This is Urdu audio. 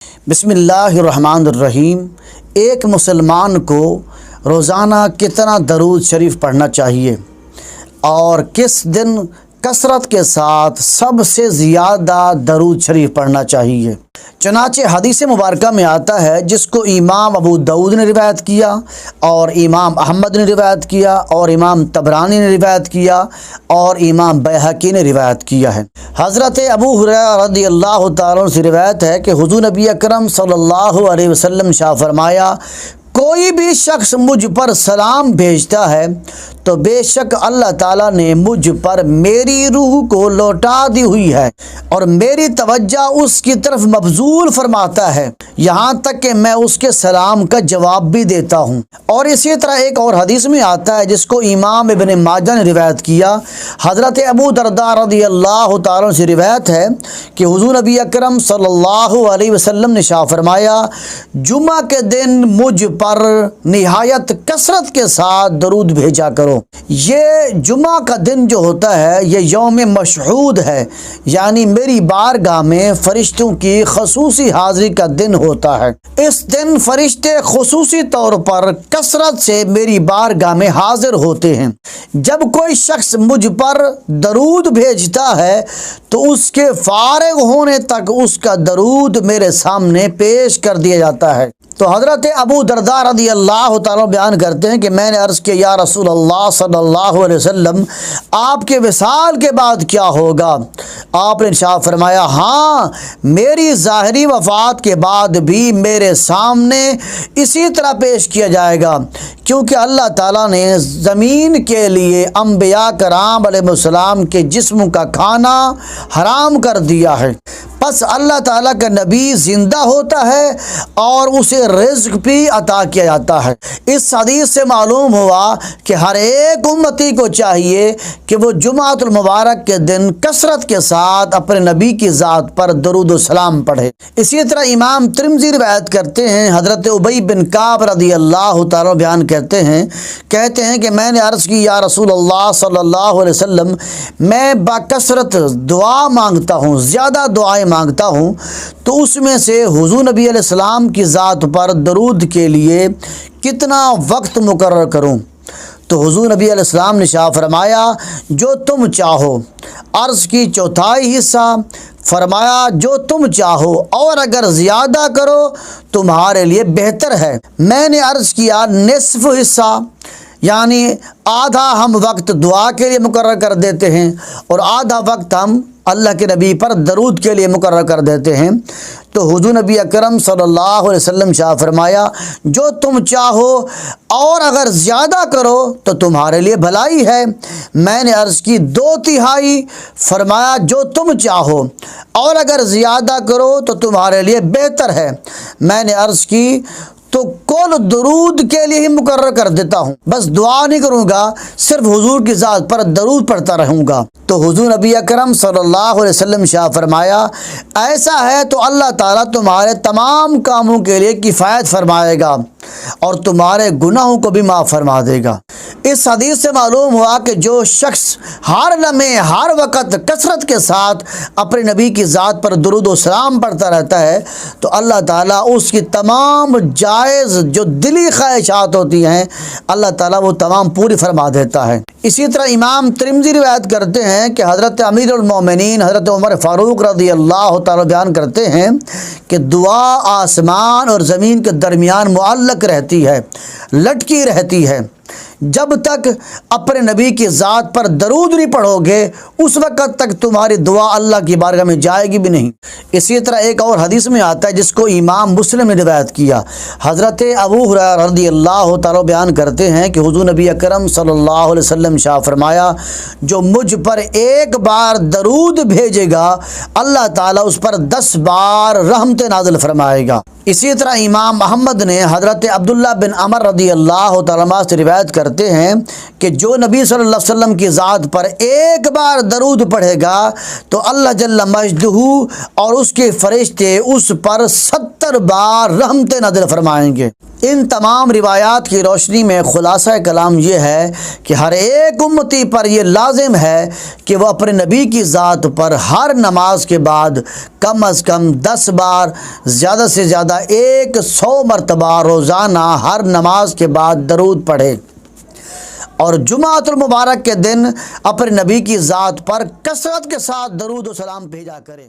بسم اللہ الرحمن الرحیم۔ ایک مسلمان کو روزانہ کتنا درود شریف پڑھنا چاہیے اور کس دن کثرت کے ساتھ سب سے زیادہ درود شریف پڑھنا چاہیے؟ چنانچہ حدیث مبارکہ میں آتا ہے، جس کو امام ابو داؤد نے روایت کیا اور امام احمد نے روایت کیا اور امام طبرانی نے روایت کیا اور امام بیہقی نے روایت کیا ہے۔ حضرت ابو ہریرہ رضی اللہ تعالیٰ عنہ سے روایت ہے کہ حضور نبی اکرم صلی اللہ علیہ وسلم شاہ فرمایا، کوئی بھی شخص مجھ پر سلام بھیجتا ہے تو بے شک اللہ تعالیٰ نے مجھ پر میری روح کو لوٹا دی ہوئی ہے اور میری توجہ اس کی طرف مبذول فرماتا ہے، یہاں تک کہ میں اس کے سلام کا جواب بھی دیتا ہوں۔ اور اسی طرح ایک اور حدیث میں آتا ہے، جس کو امام ابن ماجہ نے روایت کیا، حضرت ابو درداء رضی اللہ تعالیٰ سے روایت ہے کہ حضور نبی اکرم صلی اللہ علیہ وسلم نے شاہ فرمایا، جمعہ کے دن مجھ پر نہایت کثرت کے ساتھ درود بھیجا کرو۔ یہ جمعہ کا دن جو ہوتا ہے یہ یوم مشہود ہے، یعنی میری بارگاہ میں فرشتوں کی خصوصی حاضری کا دن ہوتا ہے۔ اس دن فرشتے خصوصی طور پر کثرت سے میری بارگاہ میں حاضر ہوتے ہیں۔ جب کوئی شخص مجھ پر درود بھیجتا ہے تو اس کے فارغ ہونے تک اس کا درود میرے سامنے پیش کر دیا جاتا ہے۔ تو حضرت ابو درداء رضی اللہ تعالیٰ بیان کرتے ہیں کہ میں نے عرض کیا، یا رسول اللہ صلی اللہ علیہ وسلم، آپ کے وصال کے بعد کیا ہوگا؟ آپ نے ارشاد فرمایا، ہاں، میری ظاہری وفات کے بعد بھی میرے سامنے اسی طرح پیش کیا جائے گا، کیونکہ اللہ تعالیٰ نے زمین کے لیے انبیاء کرام علیہ السلام کے جسم کا کھانا حرام کر دیا ہے۔ پس اللہ تعالیٰ کا نبی زندہ ہوتا ہے اور اسے رزق بھی عطا کیا جاتا ہے۔ اس حدیث سے معلوم ہوا کہ ہر ایک امتی کو چاہیے کہ وہ جمعۃ المبارک کے دن کثرت کے ساتھ اپنے نبی کی ذات پر درود و سلام پڑھے۔ اسی طرح امام ترمذی روایت کرتے ہیں، حضرت ابی بن کعب رضی اللہ تعالیٰ بیان کہتے ہیں کہ میں نے عرض کی، یا رسول اللہ صلی اللہ علیہ وسلم، میں باکثرت دعا مانگتا ہوں، زیادہ دعائیں مانگتا ہوں، تو اس میں سے حضور نبی علیہ السلام کی ذات پر درود کے لیے کتنا وقت مقرر کروں؟ تو حضور نبی علیہ السلام نے شاہ فرمایا، جو تم چاہو۔ عرض کی چوتھائی حصہ؟ فرمایا، جو تم چاہو، اور اگر زیادہ کرو تمہارے لیے بہتر ہے۔ میں نے عرض کیا، نصف حصہ، یعنی آدھا ہم وقت دعا کے لیے مقرر کر دیتے ہیں اور آدھا وقت ہم اللہ کے نبی پر درود کے لیے مقرر کر دیتے ہیں۔ تو حضور نبی اکرم صلی اللہ علیہ وسلم شاہ فرمایا، جو تم چاہو اور اگر زیادہ کرو تو تمہارے لیے بھلائی ہے۔ میں نے عرض کی، 2/3۔ فرمایا، جو تم چاہو اور اگر زیادہ کرو تو تمہارے لیے بہتر ہے۔ میں نے عرض کی، تو کل درود کے لیے ہی مقرر کر دیتا ہوں، بس دعا نہیں کروں گا، صرف حضور کی ذات پر درود پڑھتا رہوں گا۔ تو حضور نبی اکرم صلی اللہ علیہ وسلم شاہ فرمایا، ایسا ہے تو اللہ تعالیٰ تمہارے تمام کاموں کے لیے کفایت فرمائے گا اور تمہارے گناہوں کو بھی معاف فرما دے گا۔ اس حدیث سے معلوم ہوا کہ جو شخص ہر لمحے ہر وقت کثرت کے ساتھ اپنے نبی کی ذات پر درود و سلام پڑھتا رہتا ہے تو اللہ تعالیٰ اس کی تمام جائز جو دلی خواہشات ہوتی ہیں اللہ تعالیٰ وہ تمام پوری فرما دیتا ہے۔ اسی طرح امام ترمذی روایت کرتے ہیں کہ حضرت امیر المومنین حضرت عمر فاروق رضی اللہ تعالیٰ بیان کرتے ہیں کہ دعا آسمان اور زمین کے درمیان معلق رہتی ہے، لٹکی رہتی ہے، جب تک اپنے نبی کی ذات پر درود نہیں پڑھو گے اس وقت تک تمہاری دعا اللہ کی بارگاہ میں جائے گی بھی نہیں۔ اسی طرح ایک اور حدیث میں آتا ہے، جس کو امام مسلم نے روایت کیا، حضرت ابو ہریرہ رضی اللہ تعالیٰ بیان کرتے ہیں کہ حضور نبی اکرم صلی اللہ علیہ وسلم شاہ فرمایا، جو مجھ پر ایک بار درود بھیجے گا اللہ تعالیٰ اس پر 10 بار رحمت نازل فرمائے گا۔ اسی طرح امام احمد نے حضرت عبداللہ بن عمر رضی اللہ تعالیٰ عنہ سے روایت کرتے ہیں کہ جو نبی صلی اللہ علیہ وسلم کی ذات پر ایک بار درود پڑھے گا تو اللہ جل مجدہ اور اس کے فرشتے اس پر 70 بار رحمت نازل فرمائیں گے۔ ان تمام روایات کی روشنی میں خلاصہ کلام یہ ہے کہ ہر ایک امتی پر یہ لازم ہے کہ وہ اپنے نبی کی ذات پر ہر نماز کے بعد کم از کم 10 بار، زیادہ سے زیادہ 100 مرتبہ روزانہ ہر نماز کے بعد درود پڑھے، اور جمعۃ المبارک کے دن اپنے نبی کی ذات پر کثرت کے ساتھ درود و سلام بھیجا کرے۔